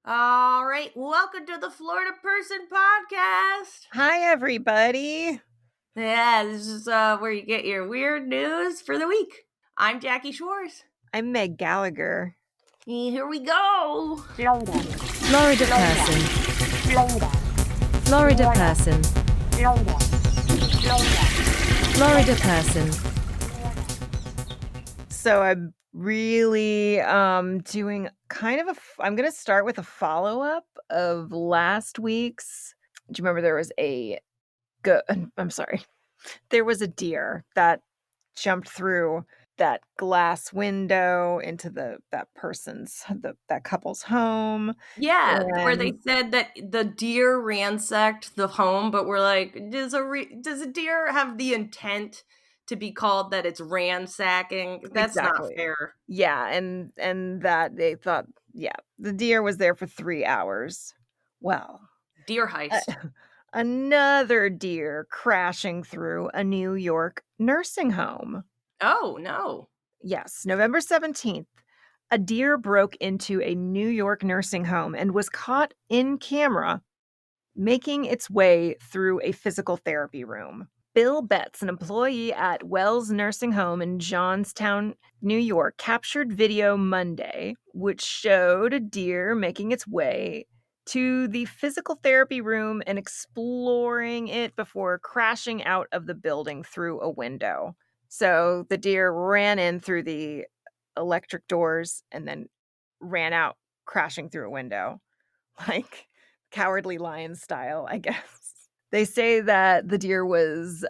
All right, welcome to the Florida Person Podcast. Hi, everybody. Yeah, this is where you get your weird news for the week. I'm Jackie Schwartz. I'm Meg Gallagher. Here we go. Florida person. Florida person. Florida person. So I'm really doing kind of I'm going to start with a follow-up of last week's. Do you remember there was there was a deer that jumped through that glass window into that couple's home. Yeah, where they And said that the deer ransacked the home, but we're like, does a deer have the intent to be called that it's ransacking? That's not exactly. fair. Yeah, and that they thought, yeah, the deer was there for 3 hours. Well, Deer heist. another deer crashing through a New York nursing home. Oh, no. Yes, November 17th, a deer broke into a New York nursing home and was caught in camera making its way through a physical therapy room. Bill Betts, an employee at Wells Nursing Home in Johnstown, New York, captured video Monday, which showed a deer making its way to the physical therapy room and exploring it before crashing out of the building through a window. So the deer ran in through the electric doors and then ran out, crashing through a window. Like Cowardly Lion style, I guess. They say that the deer was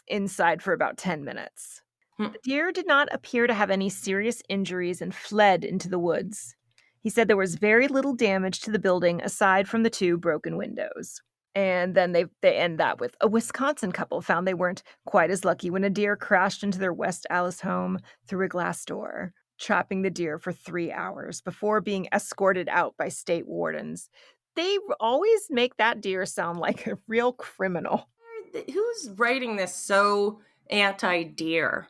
inside for about 10 minutes. Hmm. The deer did not appear to have any serious injuries and fled into the woods. He said there was very little damage to the building aside from the 2 broken windows. And then they end that with a Wisconsin couple found they weren't quite as lucky when a deer crashed into their West Allis home through a glass door, trapping the deer for 3 hours before being escorted out by state wardens. They always make that deer sound like a real criminal. Who's writing this so anti-deer?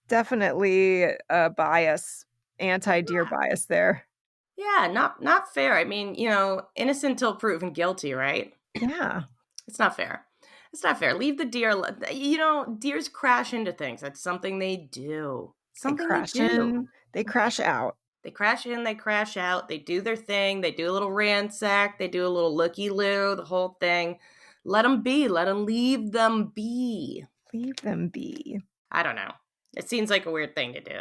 Definitely a bias, anti-deer bias there. Yeah, not fair. I mean, innocent till proven guilty, right? Yeah. It's not fair. It's not fair. Leave the deer. Deers crash into things. That's something they do. They crash in, they crash out. They crash in, they crash out. They do their thing. They do a little ransack. They do a little looky-loo, the whole thing. Let them be. Let them leave them be. Leave them be. I don't know. It seems like a weird thing to do,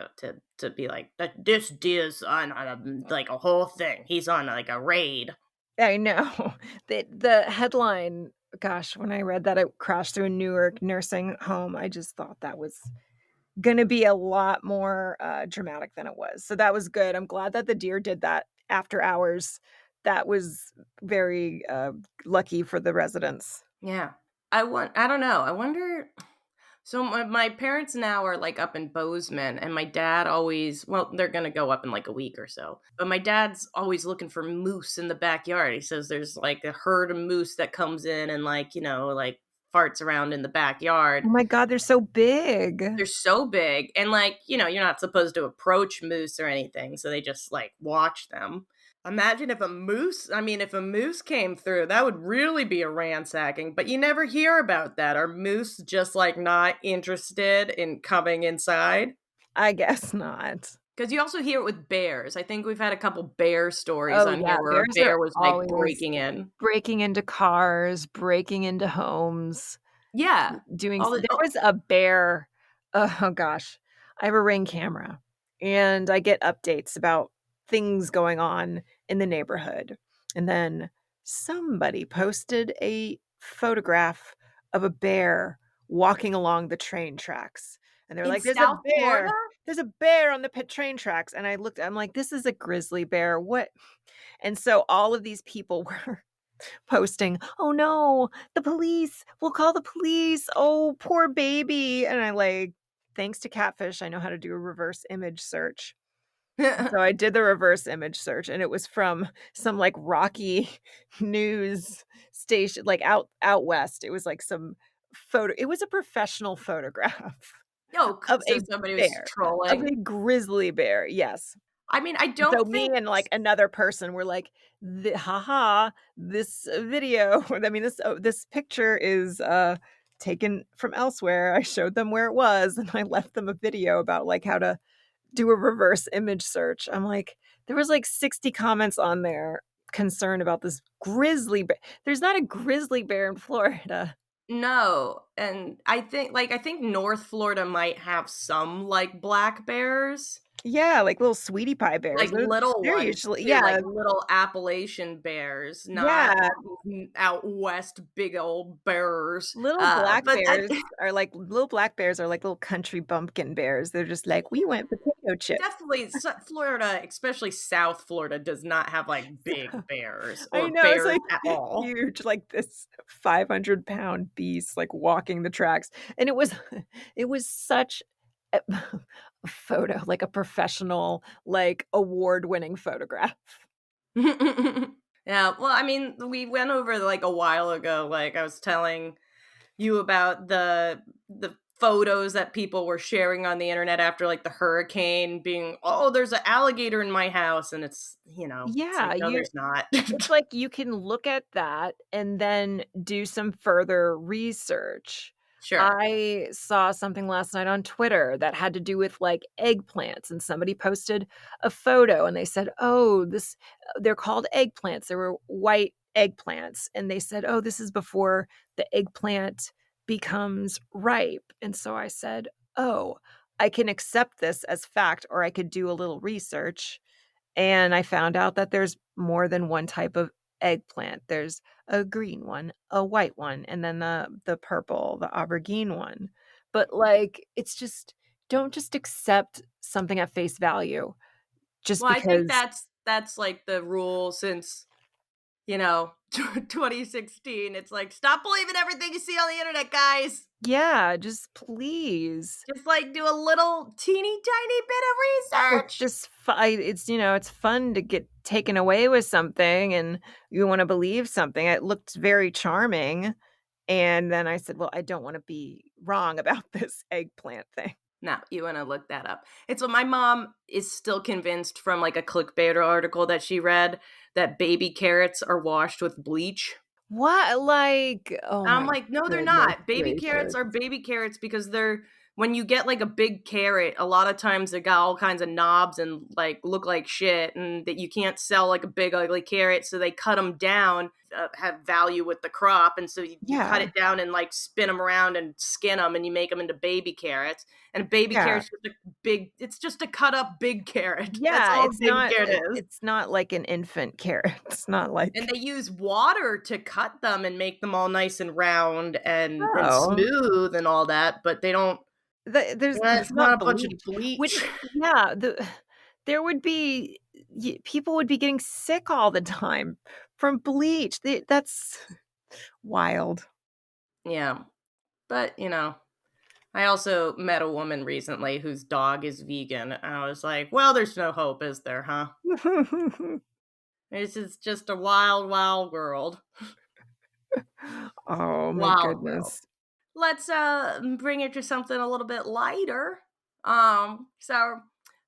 to be like, this deer's on a whole thing. He's on like a raid. I know. The headline, gosh, when I read that it crashed through a New York nursing home, I just thought that was going to be a lot more dramatic than it was. So that was good. I'm glad that the deer did that after hours. That was very lucky for the residents. Yeah. I don't know. I wonder. So my parents now are like up in Bozeman, and my dad always, they're going to go up in like a week or so. But my dad's always looking for moose in the backyard. He says there's like a herd of moose that comes in and like farts around in the backyard. Oh my God, they're so big. They're so big. And like, you're not supposed to approach moose or anything. So they just like watch them. Imagine if a moose came through, that would really be a ransacking, but you never hear about that. Are moose just like not interested in coming inside? I guess not. Because you also hear it with bears. I think we've had a couple bear stories on here where a bears bear are was like always breaking into cars, breaking into homes. Yeah. There was a bear. Oh gosh. I have a Ring camera and I get updates about things going on in the neighborhood. And then somebody posted a photograph of a bear walking along the train tracks. And they're like, there's a bear. Florida? There's a bear on the train tracks. And I'm like, this is a grizzly bear. What? And so all of these people were posting, oh no, the police, we'll call the police. Oh, poor baby. And I like, thanks to Catfish, I know how to do a reverse image search. So I did the reverse image search and it was from some like Rocky news station, like out west. It was like some photo. It was a professional photograph. Somebody was trolling. Of a grizzly bear. Yes. I mean, I So don't me think and, like, another person were like, "The haha, this video I mean, this picture is, taken from elsewhere." I showed them where it was, and I left them a video about, like, how to do a reverse image search. I'm like there was, like, 60 comments on there concerned about this grizzly bear. There's not a grizzly bear in Florida. no, and I think North Florida might have some, like, black bears, Yeah, like little sweetie pie bears. like, little They're ones usually too, like yeah, little Appalachian bears, not yeah. these out west big old bears, but Little black bears are like little country bumpkin bears. They're just like, "We want potato chips." definitely Florida, especially South Florida, does not have, like, big bears I or know, it's bears like at all. huge, like this 500-pound beast, like, walking the tracks, and it was such a a photo, like a professional, like, award-winning photograph. Yeah, well, I mean, we went over, like, a while ago, like, I was telling you about the photos that people were sharing on the internet after, like, the hurricane being, "Oh, there's an alligator in my house," and it's Yeah, like, "No, you there's not." it's like you can look at that and then do some further research. Sure. I saw something last night on Twitter that had to do with, like, eggplants, and somebody posted a photo, and they said, "Oh, this" they're called eggplants, they were white eggplants, and they said, "Oh, this is before the eggplant becomes ripe," and so I said, "Oh, I can accept this as fact, or I could do a little research." And I found out that there's more than one type of eggplant. There's a green one, a white one, and then the purple, the aubergine one. But, like, it's just don't just accept something at face value just Well, I think because that's, like, the rule since, you know, 2016. It's like, "Stop believing everything you see on the internet, guys. yeah, just please. Just, like, do a little teeny tiny bit of Or research." just it's, it's fun to get taken away with something and you wanna believe something. It looked very charming, and then I said, "Well, I don't wanna be wrong about this eggplant thing." No, you wanna look that up. It's what my mom is still convinced from, like, a clickbait article that she read that baby carrots are washed with bleach. What? Like, oh I'm my like, "No, they're goodness not. Baby carrots gracious. are baby carrots because they're when you get, like, a big carrot, a lot of times they got all kinds of knobs and, like, look like shit, and that you can't sell, like, a big, ugly carrot, so they cut them down, have value with the crop, and so you cut Yeah, it down and, like, spin them around and skin them, and you make them into baby carrots, and a baby yeah. carrot's just a big it's just a cut up big carrot. That's Yeah, all a baby carrot is. it's not like an infant carrot. It's not And like they use water to cut them and make them all nice and round and oh, smooth and all that, but they don't it's it's not not a bunch of bleach, which bleach. yeah, there would be people would be getting sick all the time from bleach. That's wild. Yeah, but, I also met a woman recently whose dog is vegan, and I was like, "Well, there's no hope, is there, huh? This is just a wild, wild world. Oh my Wild world." goodness. Let's, bring it to something a little bit lighter. So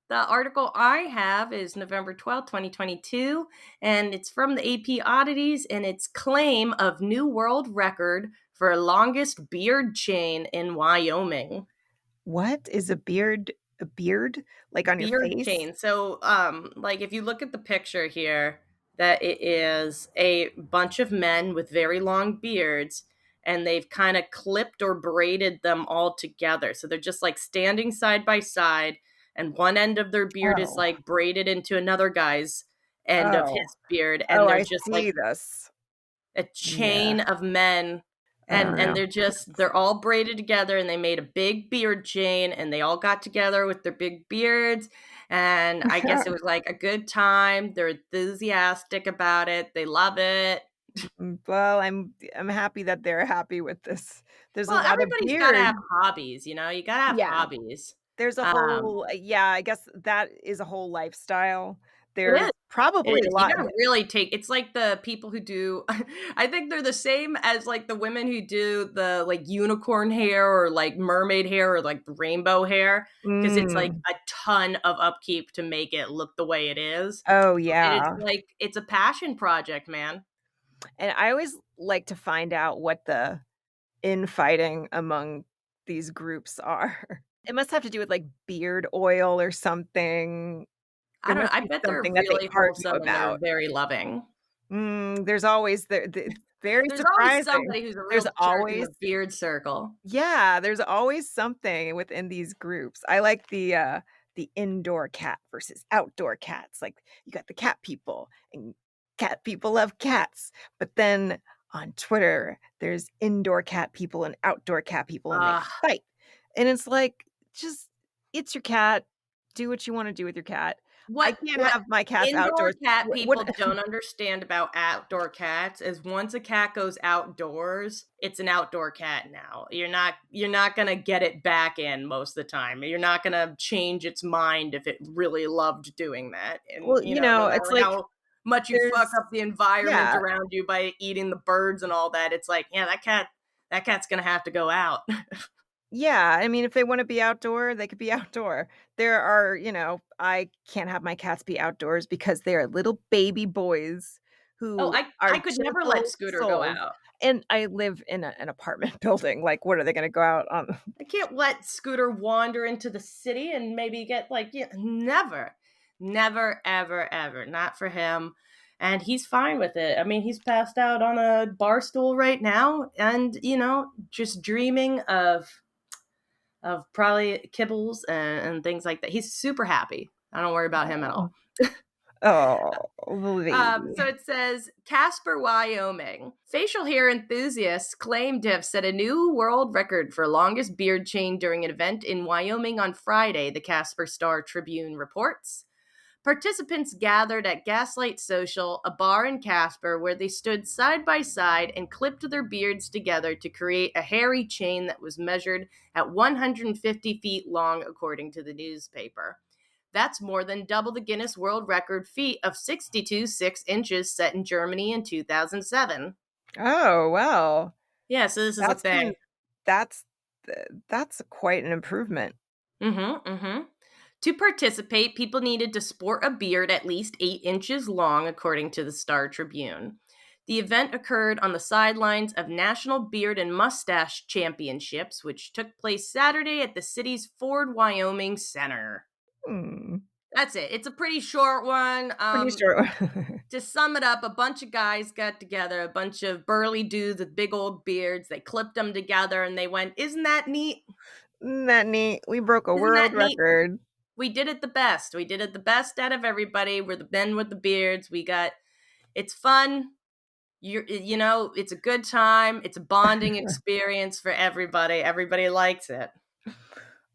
the article I have is November 12th, 2022, and it's from the AP Oddities, and it's claim of new world record for longest beard chain in Wyoming. What is a beard? Like on your Beard face? chain. So, like if you look at the picture here, that it is a bunch of men with very long beards, and they've kind of clipped or braided them all together. So they're just like standing side by side, and one end of their beard is Oh, like braided into another guy's end of oh, his beard, and oh, they're I just like see this. a Yeah. chain of men, Oh, and no. they're all braided together, and they made a big beard chain, and they all got together with their big beards, and I guess it was like a good time. They're enthusiastic about it, they love it. Well, I'm happy that they're happy with this. There's a Well, lot of everybody's gotta beard. have hobbies, you gotta have Yeah, hobbies. there's a um whole yeah, I guess that is a whole lifestyle It there's is. probably It a is. You lot. gotta really take it's like the people who do I think they're the same as, like, the women who do the, like, unicorn hair or, like, mermaid hair or, like, rainbow hair, because it's, like, Mm. a ton of upkeep to make it look the way it is. Oh, And it's yeah. like it's a passion project, man. And I always like to find out what the infighting among these groups are. It must have to do with, like, beard oil or something. I There don't know, must I be bet they're something that they really argue wholesome and they're about. very loving. There's always it's very There's always surprising. somebody who's a There's real jerk in always the beard circle. Yeah, there's always something within these groups. I like the indoor cat versus outdoor cats. Like, you got the cat people, and cat people love cats. But then on Twitter, there's indoor cat people and outdoor cat people, and they Ugh. fight. And it's like, just it's your cat. Do what you wanna do with your cat. I can't What have my cats indoor outdoors. cat What people don't understand about outdoor cats is once a cat goes outdoors, it's an outdoor cat now. You're not gonna get it back in most of the time. You're not gonna change its mind if it really loved doing that. And, well, no it's matter like how much you fuck there's up the environment yeah. around you by eating the birds and all that, it's like, yeah, that cat's gonna have to go out. Yeah, I mean, if they wanna be outdoor, they could be outdoor. There are I can't have my cats be outdoors because they are little baby boys Oh, who I are could never let gentle Scooter go souls, out. and I live in an apartment building, like, what are they gonna go out on? I can't let Scooter wander into the city and maybe get like, yeah, never, never, ever, ever. Not for him. And he's fine with it. I mean, he's passed out on a bar stool right now and, just dreaming of probably kibbles and things like that. He's super happy. I don't worry about him at Oh. all. Oh, baby. So it says Casper, Wyoming. Facial hair enthusiasts claim to have set a new world record for longest beard chain during an event in Wyoming on Friday, the Casper Star Tribune reports. Participants gathered at Gaslight Social, a bar in Casper, where they stood side by side and clipped their beards together to create a hairy chain that was measured at 150 feet long, according to the newspaper. That's more than double the Guinness World Record feat of 62.6 inches set in Germany in 2007. Oh, wow. Yeah, so this is a That's thing. been that's that's quite an improvement. Mm-hmm, mm-hmm. To participate, people needed to sport a beard at least 8 inches long, according to the Star Tribune. The event occurred on the sidelines of National Beard and Mustache Championships, which took place Saturday at the city's Ford, Wyoming Center. Hmm, That's it. It's a pretty short one. pretty sure. To sum it up, a bunch of guys got together, a bunch of burly dudes with big old beards. They clipped them together and they went, "Isn't that neat? Isn't that neat? We broke a Isn't world that neat? record. We did it the best. We did it the best out of everybody. We're the men with the beards. It's fun. It's a good time. It's a bonding experience for everybody. Everybody likes it.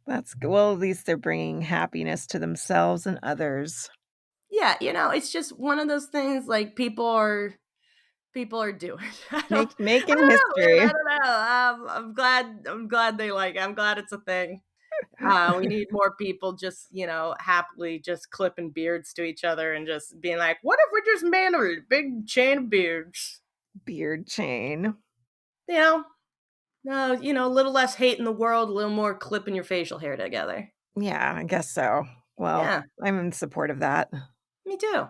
That's good. Well, at least they're bringing happiness to themselves and others. Yeah, it's just one of those things like people are doing. I Making don't know, man. history. I don't know. I'm glad they like it. I'm glad it's a thing. We need more people just, happily just clipping beards to each other and just being like, what if we just made a big chain of beards? Beard chain. You know, no, a little less hate in the world, a little more clipping your facial hair together. Yeah, I guess so. Well, Yeah, I'm in support of that. me too.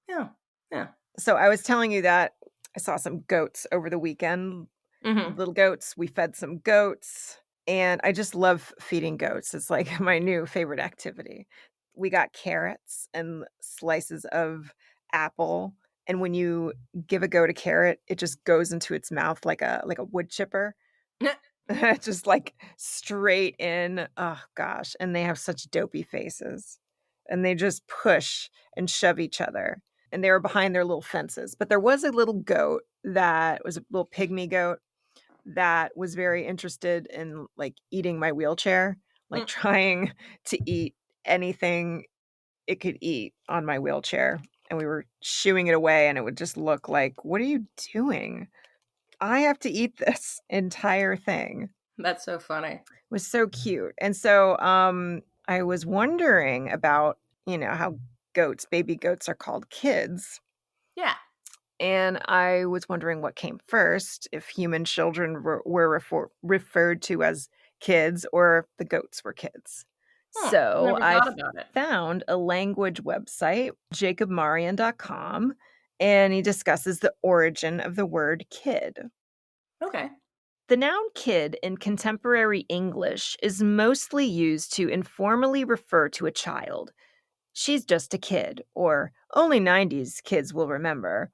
Yeah, yeah. So I was telling you that I saw some goats over the weekend. Hmm. Little goats. We fed some goats, and I just love feeding goats. It's like my new favorite activity. We got carrots and slices of apple, and when you give a goat a carrot, it just goes into its mouth like a wood chipper. Just, like, straight in. Oh gosh, and they have such dopey faces, and they just push and shove each other, and they were behind their little fences, but there was a little goat that was a little pygmy goat that was very interested in, like, eating my wheelchair, like, trying to eat anything it could eat on my wheelchair, and we were shooing it away, and it would just look like, "What are you doing? I have to eat this entire thing." That's so funny. Was so cute. And so, I was wondering about, how goats, baby goats, are called kids. Yeah. And I was wondering what came first, if human children were referred to as kids or if the goats were kids. So Never I thought about it. found a language website, jacobmarian.com, and he discusses the origin of the word kid. Okay. The noun kid in contemporary English is mostly used to informally refer to a child. She's just a kid, or only 90s kids will remember.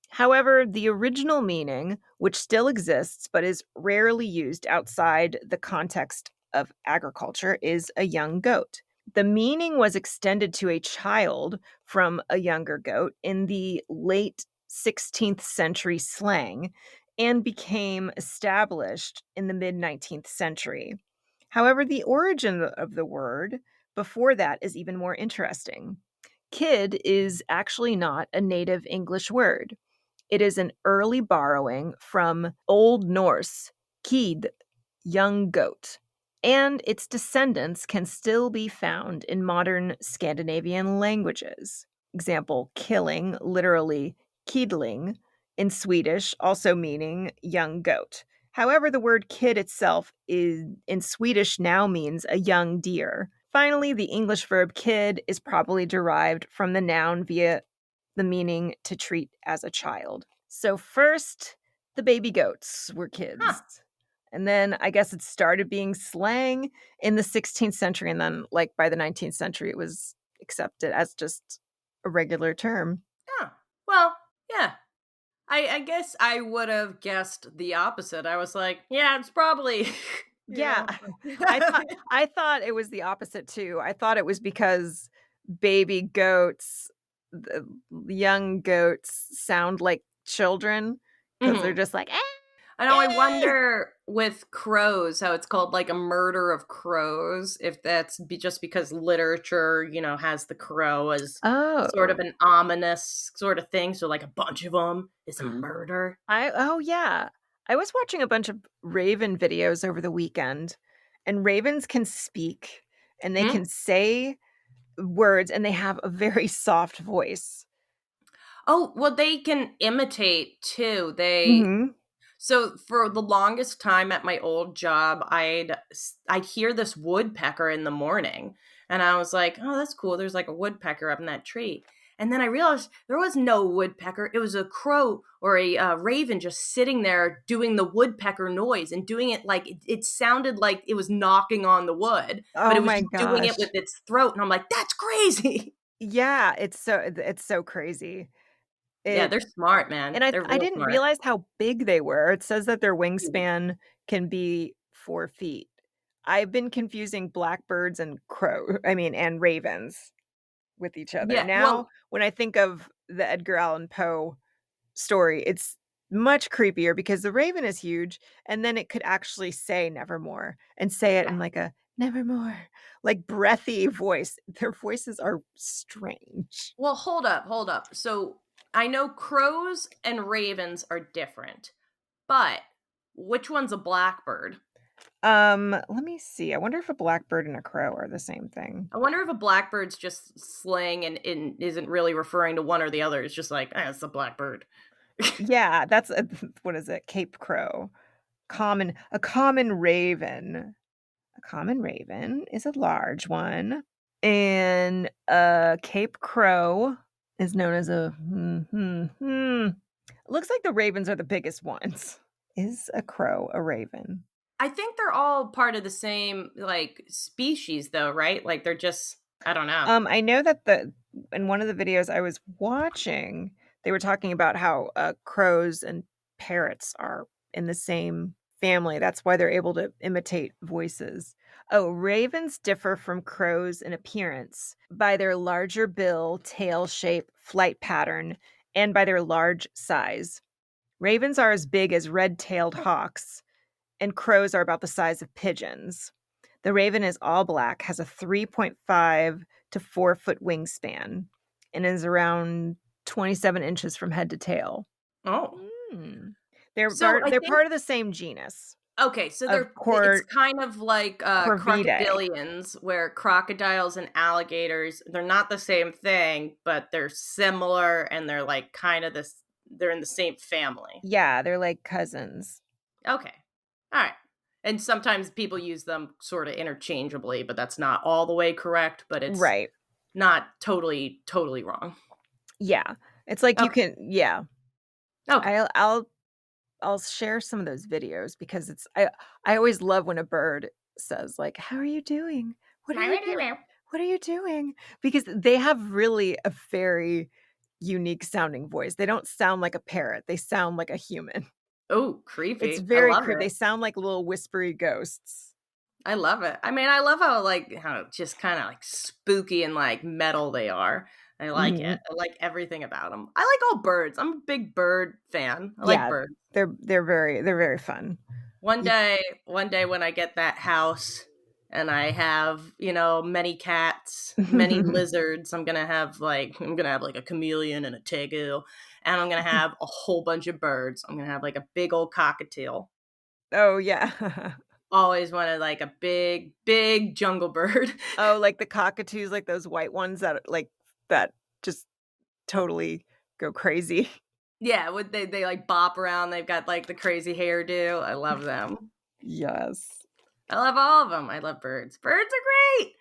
However, the original meaning, which still exists but is rarely used outside the context of agriculture, is a young goat. The meaning was extended to a child from a younger goat in the late 16th century slang and became established in the mid 19th century. However, the origin of the word before that is even more interesting. Kid is actually not a native English word. It is an early borrowing from Old Norse, kid, young goat, and its descendants can still be found in modern Scandinavian languages. Example, killing, literally kidling, in Swedish, also meaning young goat. However, the word kid itself is in Swedish now means a young deer. Finally, the English verb kid is probably derived from the noun via the meaning to treat as a child. So first, the baby goats were Huh. kids. And then I guess it started being slang in the 16th century. And then, like, by the 19th century, it was accepted as just a regular term. Huh. Well, yeah. I guess I would have guessed the opposite. I was like, yeah, it's probably, you Yeah. know. I thought I thought it was the opposite too. I thought it was because baby goats, the young goats sound like children because they're Mhm. just like, I know, I wonder with crows how it's called like a murder of crows, if that's just because literature, has the crow as sort of oh, an ominous sort of thing. So, like a bunch of them is a murder. oh yeah. I was watching a bunch of raven videos over the weekend, and ravens can speak and they Hmm? can say words and they have a very soft voice. Oh, well, they can imitate too. Mhm. So for the longest time at my old job, I'd hear this woodpecker in the morning, and I was like, "Oh, that's cool. There's like a woodpecker up in that tree." And then I realized there was no woodpecker. It was a crow or a raven just sitting there doing the woodpecker noise and doing it like it sounded like it was knocking on the wood, but Oh it was my just doing it with gosh. its throat. And I'm like, "That's crazy." Yeah, it's so crazy. Yeah, It they're smart, man. and I They're I real didn't smart. realize how big they were. It says that their wingspan can be 4 feet. I've been confusing blackbirds and and ravens with each other. Yeah, Now, well, when I think of the Edgar Allan Poe story, it's much creepier because the raven is huge, and then it could actually say nevermore and say it in like a nevermore, like breathy voice. Their voices are strange. Well, hold up, hold up. So I know crows and ravens are different, but which one's a blackbird? Let me see. I wonder if a blackbird and a crow are the same thing. I wonder if a blackbird's just slang and isn't really referring to one or the other. It's just like, it's a blackbird. Yeah, that's a what is it? Cape crow. A common raven. A common raven is a large one, and a Cape crow is known as a It looks like the ravens are the biggest ones. Is a crow a raven? I think they're all part of the same like species though, right? Like they're just I don't know. I know that the in one of the videos I was watching, they were talking about how, crows and parrots are in the same family. That's why they're able to imitate voices. Oh, ravens differ from crows in appearance by their larger bill, tail shape, flight pattern, and by their large size. Ravens are as big as red-tailed hawks, and crows are about the size of pigeons. The raven is all black, has a 3.5 to 4 foot wingspan, and is around 27 inches from head to tail. Oh. Hmm. They're So part I they're think part of the same genus. Okay, so of it's kind of like, corvidae. crocodilians, where crocodiles and alligators, they're not the same thing, but they're similar and they're, like, kinda this they're in the same family. Yeah, they're like cousins. Okay. Alright. And sometimes people use them sorta interchangeably, but that's not all the way correct, but it's Right. not totally, totally wrong. Yeah. It's like you Okay. can yeah. Okay. I'll share some of those videos because I always love when a bird says like, "How are you doing? What are you doing? What are you doing?" Because they have really a very unique sounding voice. They don't sound like a parrot. They sound like a human. Oh, It's creepy. I very love creepy. it. They sound like little whispery ghosts. I love it. I mean, I love how, like, how just kinda, like, spooky and, like, metal they are. I like it. Mhm. I like everything about them. I like all birds. I'm a big bird fan. I like Yeah, birds. they're very fun. You One day when I get that house and I have, many cats, many lizards, I'm gonna have, like, a chameleon and a tegu, and I'm gonna have a whole bunch of birds. I'm gonna have, like, a big old cockatiel. Oh, yeah. Always wanted, like, a big, big jungle bird. Oh, like the cockatoos, like those white ones that just totally go crazy. Yeah, would they, like, bop around, they've got, like, the crazy hairdo. I love them. Yes. I love all of them. I love birds. Birds are great.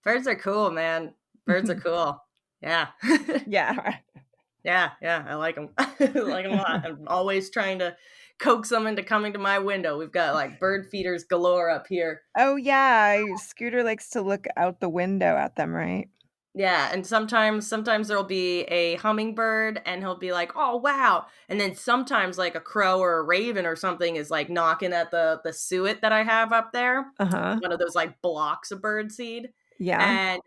Birds are cool, man. Birds are cool. Yeah. Yeah. Yeah, yeah, I like them. I like 'em a lot. I'm always trying to coax them into coming to my window. We've got, like, bird feeders galore up here. Oh, yeah, Scooter likes to look out the window at them, right? Yeah, and sometimes there'll be a hummingbird, and he'll be like, "Oh, wow," and then sometimes, like, a crow or a raven or something is, like, knocking at the suet that I have up there, Uh-huh. one of those, like, blocks of bird seed, Yeah. and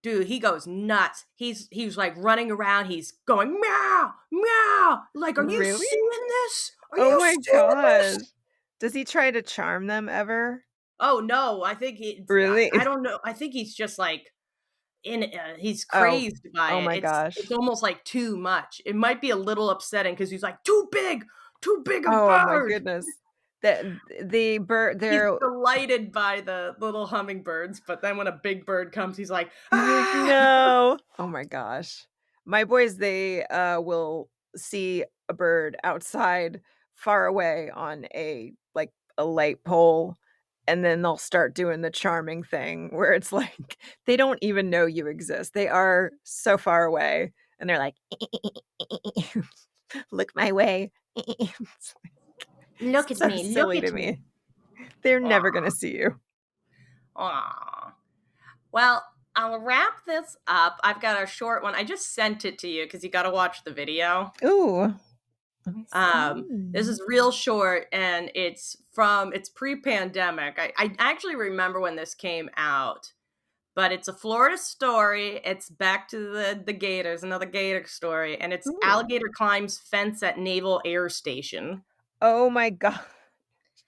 dude, he goes nuts. He's, like, running around, he's going, "Meow, meow," like, "Are you Really? seeing this? Are Oh you my seeing gosh. this?" Does he try to charm them ever? Oh, no, I think it's Really? I don't know, I think he's just, like, he's Oh. crazied by Oh it. my It's gosh. almost, like, too much. It might be a little upsetting because he's like, too big a Oh my bird." goodness. The bird He's they're delighted by the little hummingbirds, but then when a big bird comes, he's like, he's like, "Ah!" "No." Oh my gosh. My boys, will see a bird outside far away on a light pole, and then they'll start doing the charming thing where it's like, they don't even know you exist. They are so far away, and they're like, "Look my way." "Look at So me, look silly at to me." me. They're never Aw, gonna see you. aw. Well, I'll wrap this up. I've got a short one. I just sent it to you because you gotta watch the video. Ooh, let me This see. is real short and it's pre-pandemic. I actually remember when this came out, but it's a Florida story. It's back to the Gators, another Gator story, and it's Ooh. alligator climbs fence at Naval Air Station. Oh my god.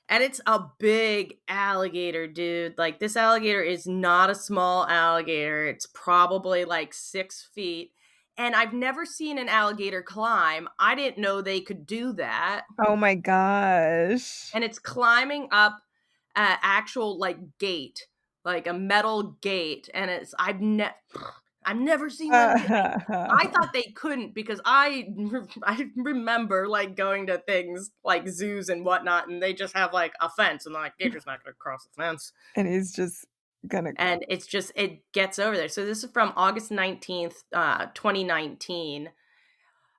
And it's a big alligator, dude. Like, this alligator is not a small alligator. It's probably like 6 feet. And I've never seen an alligator climb. I didn't know they could do that. Oh my gosh. And it's climbing up a actual, like, gate, like a metal gate. And I've never seen them. I thought they couldn't because I remember, like, going to things like zoos and whatnot, and they just have, like, a fence, and, like, Gator's not gonna cross the fence, And he's just gonna and it gets over there. So this is from August 19th, 2019.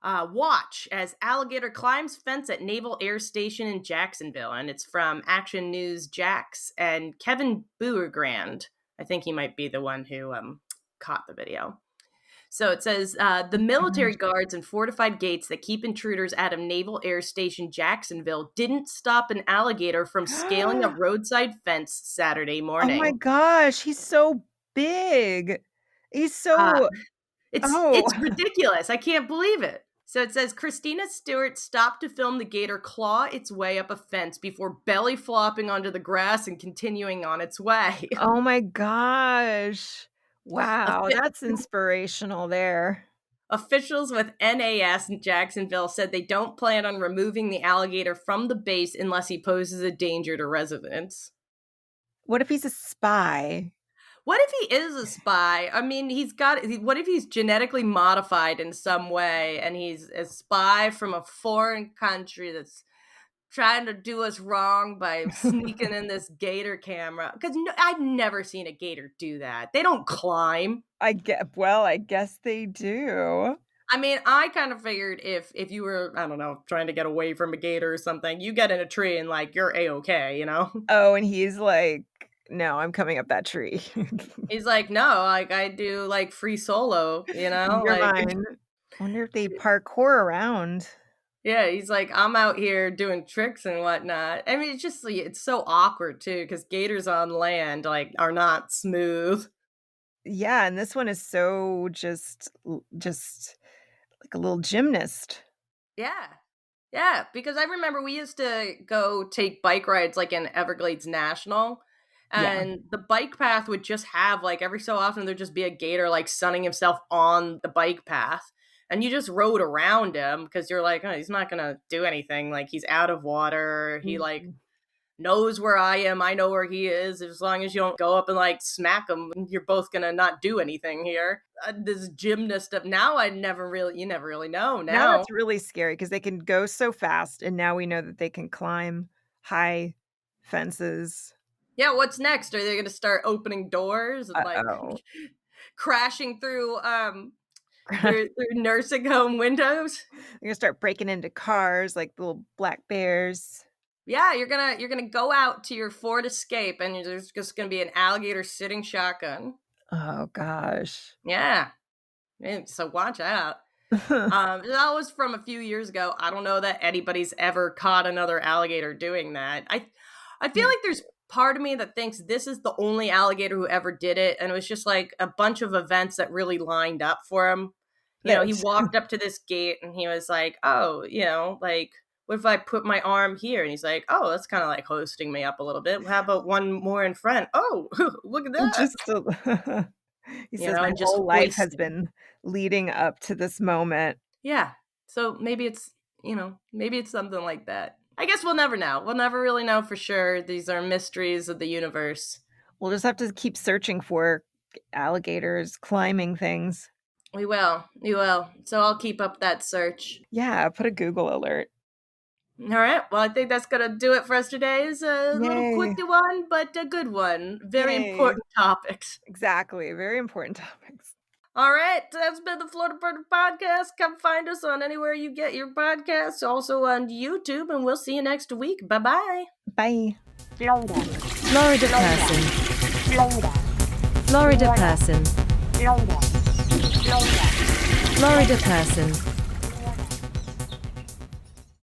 Watch as alligator climbs fence at Naval Air Station in Jacksonville, and it's from Action News Jax and Kevin Beaugrand. I think he might be the one who, caught the video. So it says the military gosh. guards and fortified gates that keep intruders out of Naval Air Station Jacksonville didn't stop an alligator from scaling a roadside fence Saturday Oh my morning. gosh, he's so big. He's Uh, so oh. it's ridiculous. I can't believe it. So it says Christina Stewart stopped to film the gator claw its way up a fence before belly flopping onto the grass and continuing on its way. Oh my gosh. A Wow, fi- that's inspirational there. Officials with NAS in Jacksonville said they don't plan on removing the alligator from the base unless he poses a danger to residents. What if he's a spy? What if he is a spy? I mean, what if he's genetically modified in some way and he's a spy from a foreign country that's trying to do us wrong by sneaking in this gator camera? Because I've never seen a gator do that. They don't climb. I guess they do. I mean, I kind of figured if you were, I don't know, trying to get away from a gator or something, you get in a tree and like you're A-okay, you know? Oh, and he's like, "No, I'm coming up that tree. He's like, no, like I do like free solo, you know? You're Like mine." I wonder if they parkour around. yeah, he's like, I'm out here doing tricks and whatnot. I mean, it's just like, it's so awkward too, because gators on land like are not smooth. Yeah, and this one is so just like a little gymnast. Yeah. Yeah, because I remember we used to go take bike rides like in Everglades National, Yeah. and the bike path would just have like every so often there'd just be a gator like sunning himself on the bike path. And you just rode around him because you're like, oh, he's not gonna do anything. Like he's out of water. He like Mhm. knows where I am. I know where he is. As long as you don't go up and like smack him, you're both gonna not do anything here. This gymnast stuff. Now you never really know. Now Now, that's really scary because they can go so fast, and now we know that they can climb high fences. yeah. What's next? Are they gonna start opening doors and like Uh-oh. crashing through nursing home windows? They're gonna start breaking into cars like little black bears. Yeah, you're gonna go out to your Ford Escape, and there's just gonna be an alligator sitting shotgun. Oh gosh. Yeah, so watch out. That was from a few years ago. I don't know that anybody's ever caught another alligator doing that. I feel Yeah. like there's part of me that thinks this is the only alligator who ever did it, and it was just like a bunch of events that really lined up for him. You know, he That's walked up to this gate and he was like, "Oh, like what if I put my arm here?" And he's like, "Oh, that's kind of like hosting me up a little bit. How about one more in front? Oh, look at that." just a he You says, know, "My and just whole life has hoisting. been leading up to this moment." Yeah. So maybe it's something like that. I guess we'll never know. We'll never really know for sure. These are mysteries of the universe. We'll just have to keep searching for alligators climbing things. We will. We will. So I'll keep up that search. Yeah, put a Google alert. All right. Well, I think that's going to do it for us today. It's a little Yay. quickie one, but a good one. Very Yay. important topics. Exactly, very important topics. All right. That's been the Florida Bird Podcast. Come find us on anywhere you get your podcasts, also on YouTube, and we'll see you next week. Bye-bye. Bye. Florida person. Florida person. Florida person.